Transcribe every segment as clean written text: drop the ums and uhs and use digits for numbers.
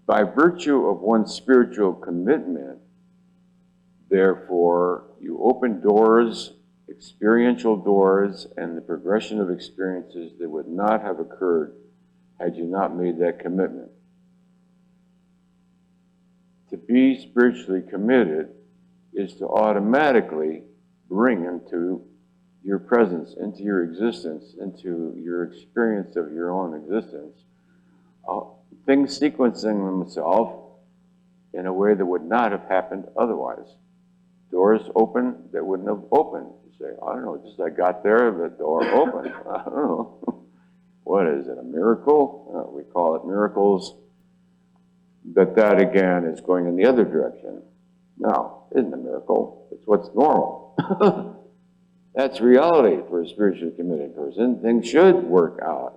By virtue of one's spiritual commitment, therefore, you open doors, experiential doors, and the progression of experiences that would not have occurred had you not made that commitment. To be spiritually committed is to automatically bring into your presence, into your existence, into your experience of your own existence, things sequencing themselves in a way that would not have happened otherwise. Doors open that wouldn't have opened. You say, I don't know, just I got there, the door opened. I don't know. What is it, a miracle? We call it miracles. But that again is going in the other direction. No, it isn't a miracle. It's what's normal. That's reality for a spiritually committed person. Things should work out.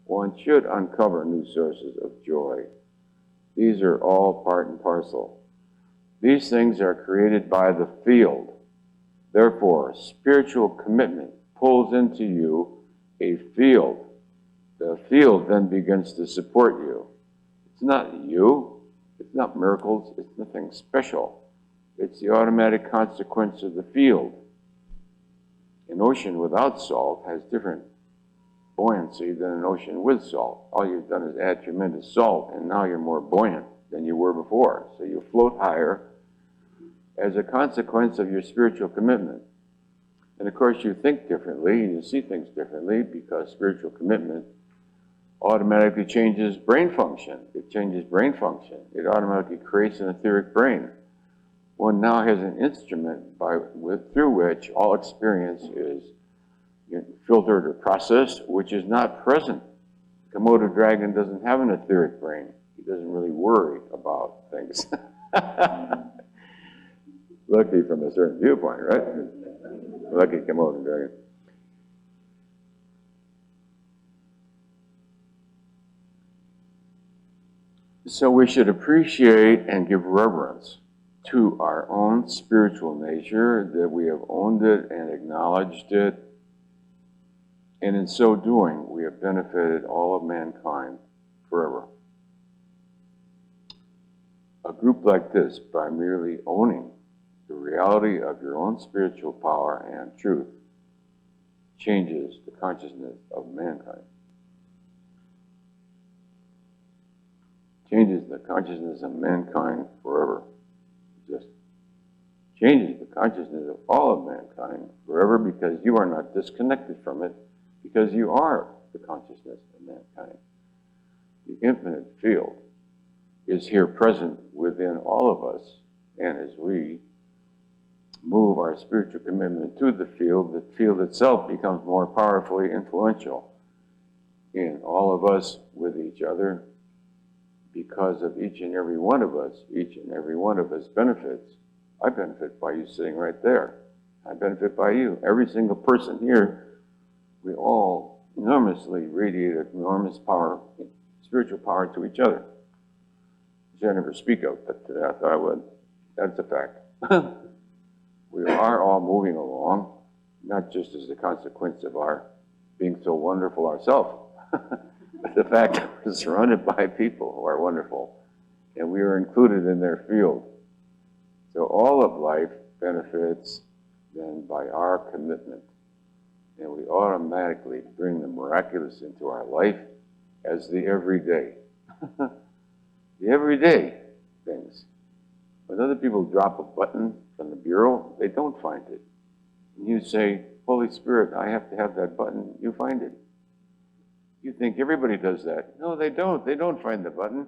One should uncover new sources of joy. These are all part and parcel. These things are created by the field. Therefore, spiritual commitment pulls into you a field. The field then begins to support you. It's not you. It's not miracles. It's nothing special. It's the automatic consequence of the field. An ocean without salt has different buoyancy than an ocean with salt. All you've done is add tremendous salt, and now you're more buoyant than you were before. So you float higher as a consequence of your spiritual commitment. And of course, you think differently, and you see things differently, because spiritual commitment automatically changes brain function. It changes brain function. It automatically creates an etheric brain. One now has an instrument through which all experience is filtered or processed, which is not present. Komodo dragon doesn't have an etheric brain. He doesn't really worry about things. Lucky from a certain viewpoint, right? Lucky Komodo dragon. So we should appreciate and give reverence to our own spiritual nature, that we have owned it and acknowledged it. And in so doing, we have benefited all of mankind forever. A group like this, by merely owning the reality of your own spiritual power and truth, changes the consciousness of mankind. Changes the consciousness of mankind forever. Just changes the consciousness of all of mankind forever, because you are not disconnected from it, because you are the consciousness of mankind. The infinite field is here present within all of us, and as we move our spiritual commitment to the field itself becomes more powerfully influential in all of us, with each other, because of each and every one of us. Each and every one of us benefits. I benefit by you sitting right there. I benefit by you. Every single person here, we all enormously radiate enormous power, spiritual power to each other, which I never speak of, but today I thought I would. That's a fact. We are all moving along, not just as a consequence of our being so wonderful ourselves, but the fact that we're surrounded by people who are wonderful, and we are included in their field. So all of life benefits then by our commitment, and we automatically bring the miraculous into our life as the everyday. The everyday things. When other people drop a button from the bureau, they don't find it. And you say, Holy Spirit, I have to have that button. You find it. You think everybody does that. No, they don't. They don't find the button.